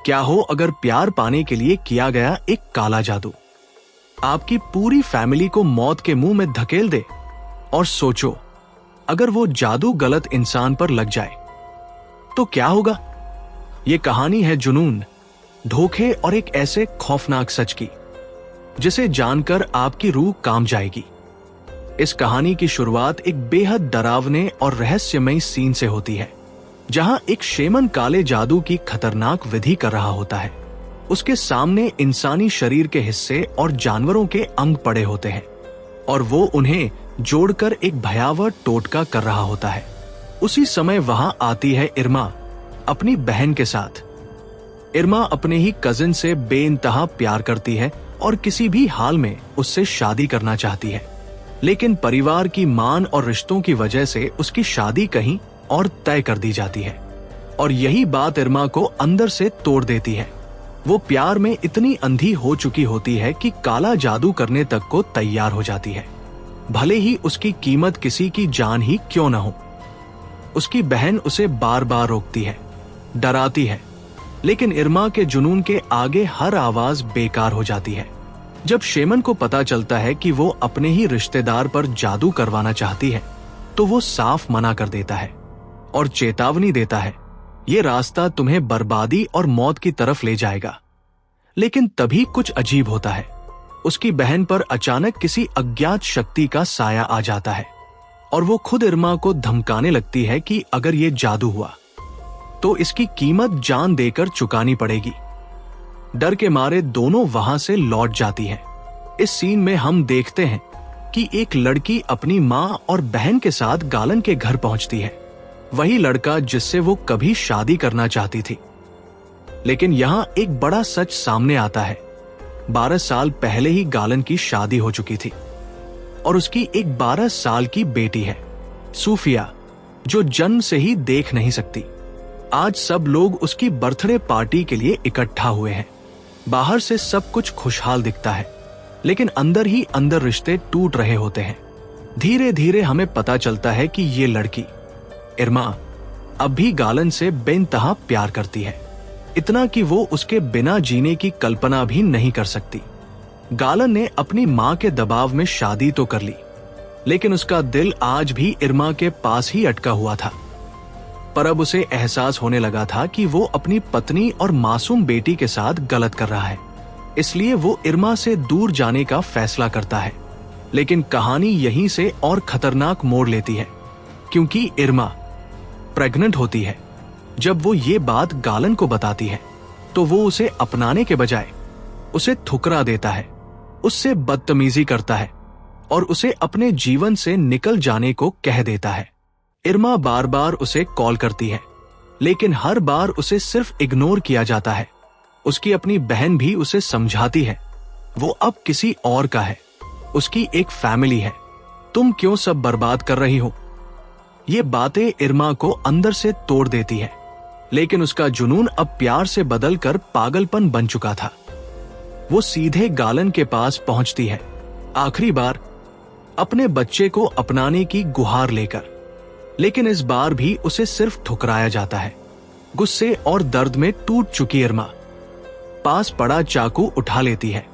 क्या हो अगर प्यार पाने के लिए किया गया एक काला जादू आपकी पूरी फैमिली को मौत के मुंह में धकेल दे? और सोचो, अगर वो जादू गलत इंसान पर लग जाए तो क्या होगा? ये कहानी है जुनून, धोखे और एक ऐसे खौफनाक सच की जिसे जानकर आपकी रूह कांप जाएगी। इस कहानी की शुरुआत एक बेहद डरावने और रहस्यमयी सीन से होती है, जहां एक शेमन काले जादू की खतरनाक विधि कर रहा होता है। उसके सामने इंसानी शरीर के हिस्से और जानवरों के अंग पड़े होते हैं और वो उन्हें जोड़कर एक भयावह टोटका कर रहा होता है। उसी समय वहां आती है इरमा अपनी बहन के साथ। इरमा अपने ही कजिन से बेइंतहा प्यार करती है और किसी भी हाल में उससे शादी करना चाहती है, लेकिन परिवार की मान और रिश्तों की वजह से उसकी शादी कहीं और तय कर दी जाती है। और यही बात इरमा को अंदर से तोड़ देती है। वो प्यार में इतनी अंधी हो चुकी होती है कि काला जादू करने तक को तैयार हो जाती है, भले ही उसकी कीमत किसी की जान ही क्यों न हो। उसकी बहन उसे बार बार रोकती है, डराती है, लेकिन इरमा के जुनून के आगे हर आवाज बेकार हो जाती है। जब शेमन को पता चलता है कि वो अपने ही रिश्तेदार पर जादू करवाना चाहती है, तो वो साफ मना कर देता है और चेतावनी देता है, ये रास्ता तुम्हें बर्बादी और मौत की तरफ ले जाएगा। लेकिन तभी कुछ अजीब होता है। उसकी बहन पर अचानक किसी अज्ञात शक्ति का साया आ जाता है और वो खुद इरमा को धमकाने लगती है कि अगर ये जादू हुआ तो इसकी कीमत जान देकर चुकानी पड़ेगी। डर के मारे दोनों वहां से लौट जाती हैं। इस सीन में हम देखते हैं कि एक लड़की अपनी मां और बहन के साथ गालन के घर पहुंचती है, वही लड़का जिससे वो कभी शादी करना चाहती थी। लेकिन यहाँ एक बड़ा सच सामने आता है। 12 साल पहले ही गालन की शादी हो चुकी थी और उसकी एक 12 साल की बेटी है, सूफिया, जो जन्म से ही देख नहीं सकती। आज सब लोग उसकी बर्थडे पार्टी के लिए इकट्ठा हुए हैं। बाहर से सब कुछ खुशहाल दिखता है, लेकिन अंदर ही अंदर रिश्ते टूट रहे होते हैं। धीरे धीरे हमें पता चलता है कि ये लड़की इरमा अब भी गालन से बेइंतहा प्यार करती है, इतना कि वो उसके बिना जीने की कल्पना भी नहीं कर सकती। गालन ने अपनी मां के दबाव में शादी तो कर ली, लेकिन उसका दिल आज भी इरमा के पास ही अटका हुआ था। पर अब उसे एहसास होने लगा था कि वो अपनी पत्नी और मासूम बेटी के साथ गलत कर रहा है, इसलिए वो इरमा से दूर जाने का फैसला करता है। लेकिन कहानी यहीं से और खतरनाक मोड़ लेती है, क्योंकि इरमा प्रेग्नेंट होती है। जब वो ये बात गालन को बताती है, तो वो उसे अपनाने के बजाय उसे ठुकरा देता है, उससे बदतमीजी करता है और उसे अपने जीवन से निकल जाने को कह देता है। इरमा बार बार उसे कॉल करती है, लेकिन हर बार उसे सिर्फ इग्नोर किया जाता है। उसकी अपनी बहन भी उसे समझाती है, वो अब किसी और का है, उसकी एक फैमिली है, तुम क्यों सब बर्बाद कर रही हो। ये बातें इरमा को अंदर से तोड़ देती है, लेकिन उसका जुनून अब प्यार से बदलकर पागलपन बन चुका था। वो सीधे गालन के पास पहुंचती है, आखिरी बार अपने बच्चे को अपनाने की गुहार लेकर, लेकिन इस बार भी उसे सिर्फ ठुकराया जाता है। गुस्से और दर्द में टूट चुकी इरमा पास पड़ा चाकू उठा लेती है,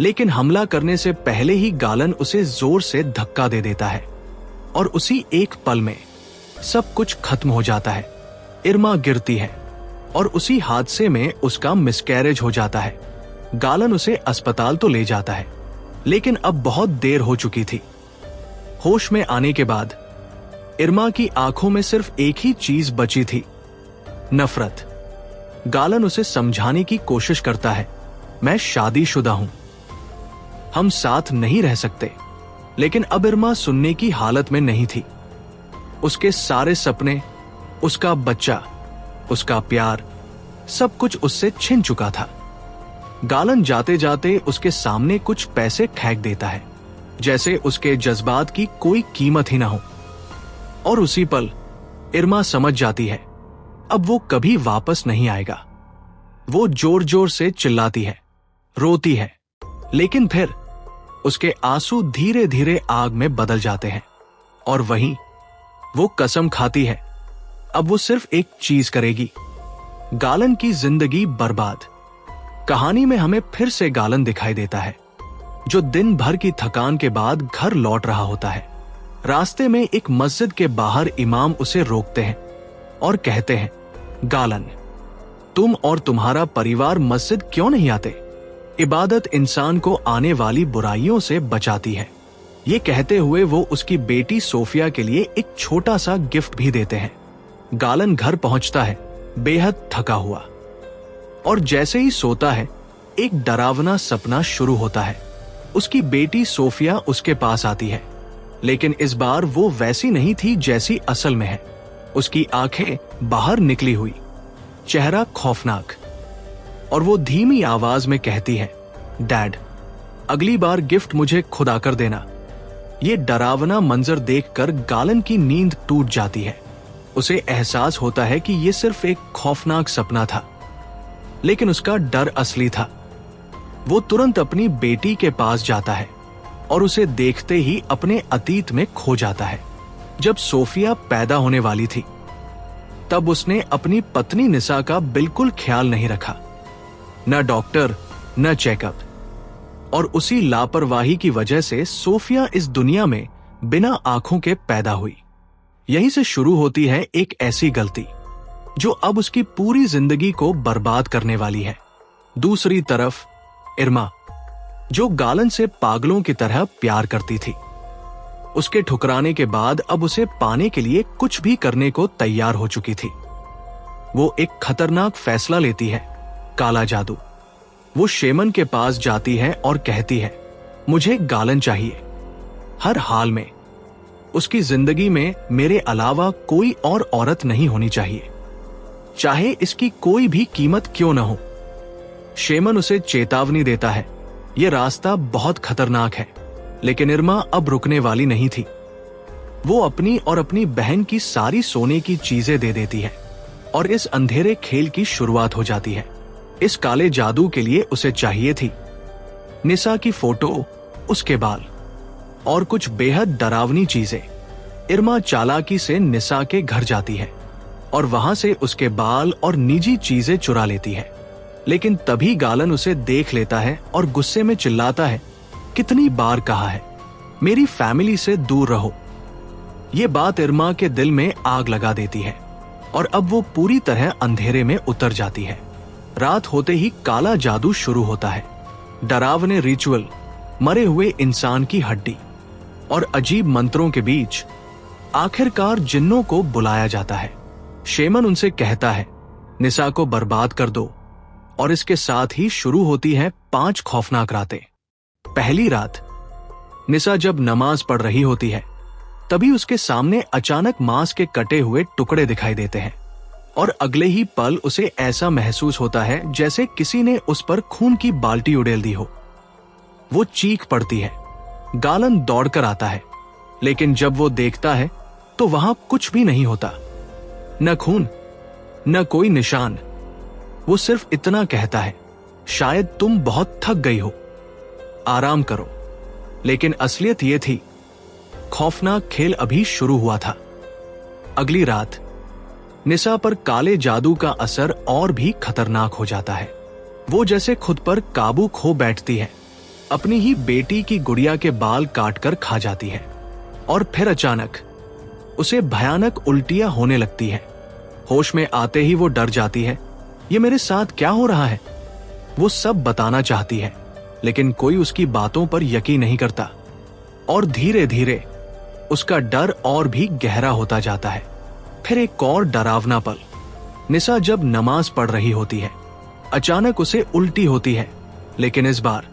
लेकिन हमला करने से पहले ही गालन उसे जोर से धक्का दे देता है और उसी एक पल में सब कुछ खत्म हो जाता है। इरमा गिरती है और उसी हादसे में उसका मिसकैरेज हो जाता है। गालन उसे अस्पताल तो ले जाता है, लेकिन अब बहुत देर हो चुकी थी। होश में आने के बाद इरमा की आंखों में सिर्फ एक ही चीज बची थी, नफरत। गालन उसे समझाने की कोशिश करता है, मैं शादीशुदा हूं, हम साथ नहीं रह सकते। लेकिन अब इरमा सुनने की हालत में नहीं थी। उसके सारे सपने, उसका बच्चा, उसका प्यार, सब कुछ उससे छिन चुका था। गालन जाते जाते उसके सामने कुछ पैसे फेंक देता है, जैसे उसके जज्बात की कोई कीमत ही ना हो। और उसी पल इरमा समझ जाती है, अब वो कभी वापस नहीं आएगा। वो जोर जोर से चिल्लाती है, रोती है, लेकिन फिर उसके आंसू धीरे धीरे आग में बदल जाते हैं। और वहीं वो कसम खाती है, अब वो सिर्फ एक चीज करेगी, गालन की जिंदगी बर्बाद। कहानी में हमें फिर से गालन दिखाई देता है, जो दिन भर की थकान के बाद घर लौट रहा होता है। रास्ते में एक मस्जिद के बाहर इमाम उसे रोकते हैं और कहते हैं, गालन, तुम और तुम्हारा परिवार मस्जिद क्यों नहीं आते? इबादत इंसान को आने वाली बुराइयों से बचाती है। ये कहते हुए वो उसकी बेटी सोफिया के लिए एक छोटा सा गिफ्ट भी देते हैं। गालन घर पहुंचता है बेहद थका हुआ, और जैसे ही सोता है एक डरावना सपना शुरू होता है। उसकी बेटी सोफिया उसके पास आती है, लेकिन इस बार वो वैसी नहीं थी जैसी असल में है। उसकी आंखें बाहर निकली हुई, चेहरा खौफनाक, और वो धीमी आवाज में कहती है, डैड, अगली बार गिफ्ट मुझे खुद आकर देना। ये डरावना मंजर देखकर गालन की नींद टूट जाती है। उसे एहसास होता है कि ये सिर्फ एक खौफनाक सपना था, लेकिन उसका डर असली था। वो तुरंत अपनी बेटी के पास जाता है और उसे देखते ही अपने अतीत में खो जाता है। जब सोफिया पैदा होने वाली थी, तब उसने अपनी पत्नी निसा का बिल्कुल ख्याल नहीं रखा, न डॉक्टर न चेकअप, और उसी लापरवाही की वजह से सोफिया इस दुनिया में बिना आंखों के पैदा हुई। यहीं से शुरू होती है एक ऐसी गलती जो अब उसकी पूरी जिंदगी को बर्बाद करने वाली है। दूसरी तरफ इरमा, जो गालन से पागलों की तरह प्यार करती थी, उसके ठुकराने के बाद अब उसे पाने के लिए कुछ भी करने को तैयार हो चुकी थी। वो एक खतरनाक फैसला लेती है, काला जादू। वो शेमन के पास जाती है और कहती है, मुझे गालन चाहिए, हर हाल में। उसकी जिंदगी में मेरे अलावा कोई और औरत नहीं होनी चाहिए, चाहे इसकी कोई भी कीमत क्यों न हो। शेमन उसे चेतावनी देता है, यह रास्ता बहुत खतरनाक है, लेकिन इरमा अब रुकने वाली नहीं थी। वो अपनी और अपनी बहन की सारी सोने की चीजें दे देती है और इस अंधेरे खेल की शुरुआत हो जाती है। इस काले जादू के लिए उसे चाहिए थी निसा की फोटो, उसके बाल और कुछ बेहद डरावनी चीजें। इरमा चालाकी से निसा के घर जाती है और वहां से उसके बाल और निजी चीजें चुरा लेती है। लेकिन तभी गालन उसे देख लेता है और गुस्से में चिल्लाता है, कितनी बार कहा है, मेरी फैमिली से दूर रहो। ये बात इरमा के दिल में आग लगा देती है और अब वो पूरी तरह अंधेरे में उतर जाती है। रात होते ही काला जादू शुरू होता है। डरावने रिचुअल, मरे हुए इंसान की हड्डी और अजीब मंत्रों के बीच आखिरकार जिन्नों को बुलाया जाता है। शेमन उनसे कहता है, निसा को बर्बाद कर दो, और इसके साथ ही शुरू होती है 5 खौफनाक रातें। पहली रात, निसा जब नमाज पढ़ रही होती है, तभी उसके सामने अचानक मांस के कटे हुए टुकड़े दिखाई देते हैं और अगले ही पल उसे ऐसा महसूस होता है जैसे किसी ने उस पर खून की बाल्टी उड़ेल दी हो। वो चीख पड़ती है। गालन दौड़कर आता है, लेकिन जब वो देखता है तो वहां कुछ भी नहीं होता, न खून न कोई निशान। वो सिर्फ इतना कहता है, शायद तुम बहुत थक गई हो, आराम करो। लेकिन असलियत ये थी, खौफनाक खेल अभी शुरू हुआ था। अगली रात निसा पर काले जादू का असर और भी खतरनाक हो जाता है। वो जैसे खुद पर काबू खो बैठती है, अपनी ही बेटी की गुड़िया के बाल काटकर खा जाती है और फिर अचानक उसे भयानक उल्टियां होने लगती है। होश में आते ही वो डर जाती है, ये मेरे साथ क्या हो रहा है? वो सब बताना चाहती है, लेकिन कोई उसकी बातों पर यकीन नहीं करता और धीरे धीरे उसका डर और भी गहरा होता जाता है। फिर एक और डरावना पल, निसा जब नमाज पढ़ रही होती है, अचानक उसे उल्टी होती है, लेकिन इस बार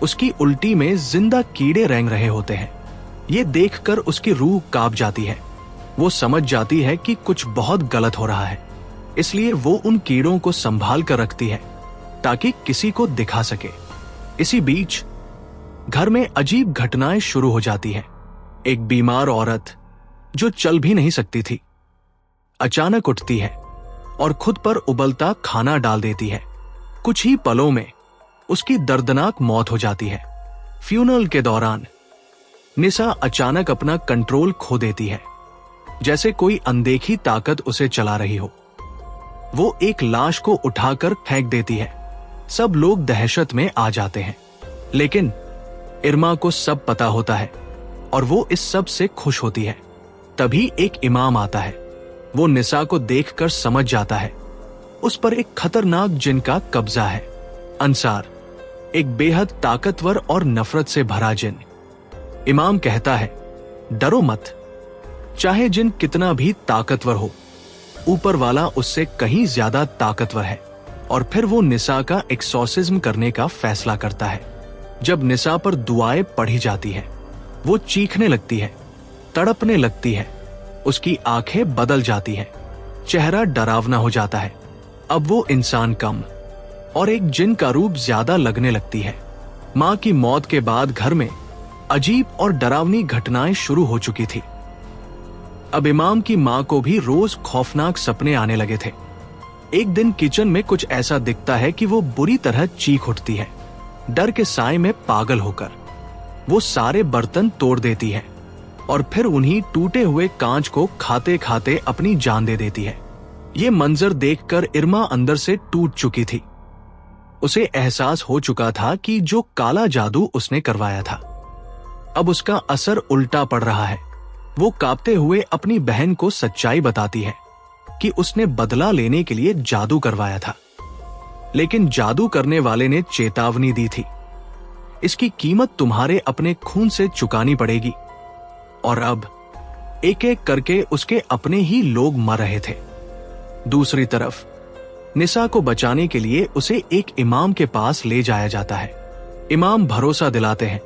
उसकी उल्टी में जिंदा कीड़े रेंग रहे होते हैं। ये देखकर उसकी रूह कांप जाती है। वो समझ जाती है कि कुछ बहुत गलत हो रहा है, इसलिए वो उन कीड़ों को संभाल कर रखती है ताकि किसी को दिखा सके। इसी बीच घर में अजीब घटनाएं शुरू हो जाती हैं। एक बीमार औरत जो चल भी नहीं सकती थी, अचानक उठती है और खुद पर उबलता खाना डाल देती है। कुछ ही पलों में उसकी दर्दनाक मौत हो जाती है। फ्यूनरल के दौरान निसा अचानक अपना कंट्रोल खो देती है, जैसे कोई अनदेखी ताकत उसे चला रही हो। वो एक लाश को उठाकर फेंक देती है। सब लोग दहशत में आ जाते हैं, लेकिन इरमा को सब पता होता है और वो इस सब से खुश होती है। तभी एक इमाम आता है। वो निसा को देखकर समझ जाता है उस पर एक खतरनाक जिन का कब्जा है। अंसार, एक बेहद ताकतवर और नफरत से भरा जिन। इमाम कहता है, डरो मत, चाहे जिन कितना भी ताकतवर हो, ऊपर वाला उससे कहीं ज्यादा ताकतवर है। और फिर वो निसा का एक्सॉर्सिज्म करने का फैसला करता है। जब निसा पर दुआएं पढ़ी जाती है, वो चीखने लगती है, तड़पने लगती है, उसकी आंखें बदल जाती हैं, चेहरा डरावना हो जाता है। अब वो इंसान कम और एक जिन का रूप ज्यादा लगने लगती है। मां की मौत के बाद घर में अजीब और डरावनी घटनाएं शुरू हो चुकी थी। अब इमाम की मां को भी रोज खौफनाक सपने आने लगे थे। एक दिन किचन में कुछ ऐसा दिखता है कि वो बुरी तरह चीख उठती है, डर के साए में पागल होकर। वो सारे बर्तन तोड़ देती है और फिर उन्हीं टूटे हुए कांच को खाते खाते अपनी जान दे देती है। ये मंजर देखकर इरमा अंदर से टूट चुकी थी। उसे एहसास हो चुका था कि जो काला जादू उसने करवाया था, अब उसका असर उल्टा पड़ रहा है। वो कांपते हुए अपनी बहन को सच्चाई बताती है कि उसने बदला लेने के लिए जादू करवाया था, लेकिन जादू करने वाले ने चेतावनी दी थी, इसकी कीमत तुम्हारे अपने खून से चुकानी पड़ेगी। और अब एक एक करके उसके अपने ही लोग मर रहे थे। दूसरी तरफ निसा को बचाने के लिए उसे एक इमाम के पास ले जाया जाता है। इमाम भरोसा दिलाते हैं,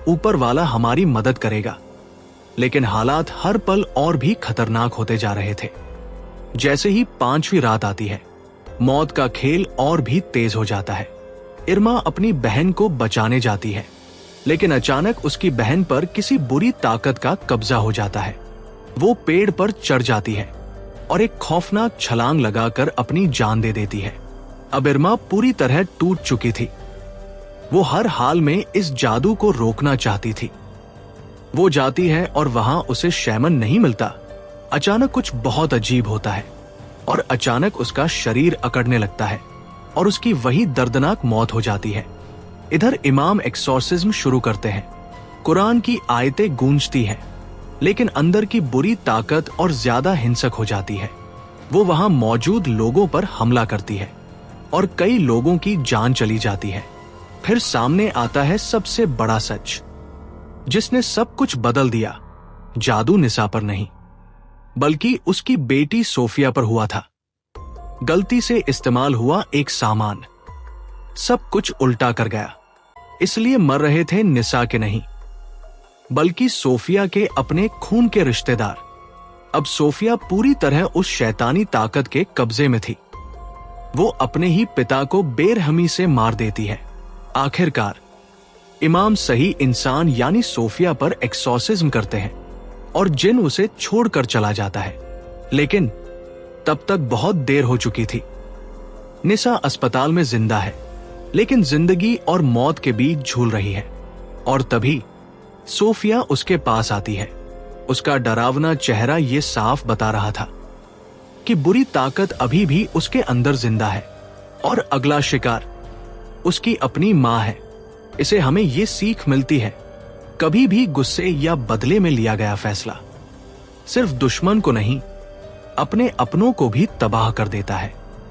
ऊपर वाला हमारी मदद करेगा। लेकिन हालात हर पल और भी खतरनाक होते जा रहे थे। जैसे ही 5वीं रात आती है, मौत का खेल और भी तेज हो जाता है। इरमा अपनी बहन को बचाने जाती है, लेकिन अचानक उसकी बहन पर किसी बुरी ताकत का कब्जा हो जाता है। वो पेड़ पर चढ़ जाती है और एक खौफनाक छलांग लगाकर अपनी जान दे देती है। अब इरमा पूरी तरह टूट चुकी थी। वो हर हाल में इस जादू को रोकना चाहती थी। वो जाती है और वहां उसे शैमन नहीं मिलता। अचानक कुछ बहुत अजीब होता है और अचानक उसका शरीर अकड़ने लगता है और उसकी वही दर्दनाक मौत हो जाती है। इधर इमाम एक्सॉर्सिज्म शुरू करते हैं। कुरान की आयतें गूंजती हैं, लेकिन अंदर की बुरी ताकत और ज्यादा हिंसक हो जाती है। वो वहां मौजूद लोगों पर हमला करती है और कई लोगों की जान चली जाती है। फिर सामने आता है सबसे बड़ा सच, जिसने सब कुछ बदल दिया। जादू निसा पर नहीं, बल्कि उसकी बेटी सोफिया पर हुआ था। गलती से इस्तेमाल हुआ एक सामान सब कुछ उल्टा कर गया। इसलिए मर रहे थे निसा के नहीं, बल्कि सोफिया के अपने खून के रिश्तेदार। अब सोफिया पूरी तरह उस शैतानी ताकत के कब्जे में थी। वो अपने ही पिता को बेरहमी से मार देती है। आखिरकार इमाम सही इंसान यानी सोफिया पर एक्सॉर्सिज्म करते हैं और जिन उसे छोड़कर चला जाता है। लेकिन तब तक बहुत देर हो चुकी थी। निसा अस्पताल में जिंदा है, लेकिन जिंदगी और मौत के बीच झूल रही है। और तभी सोफिया उसके पास आती है। उसका डरावना चेहरा ये साफ बता रहा था कि बुरी ताकत अभी भी उसके अंदर जिंदा है और अगला शिकार उसकी अपनी मां है। इसे हमें ये सीख मिलती है, कभी भी गुस्से या बदले में लिया गया फैसला सिर्फ दुश्मन को नहीं, अपने अपनों को भी तबाह कर देता है।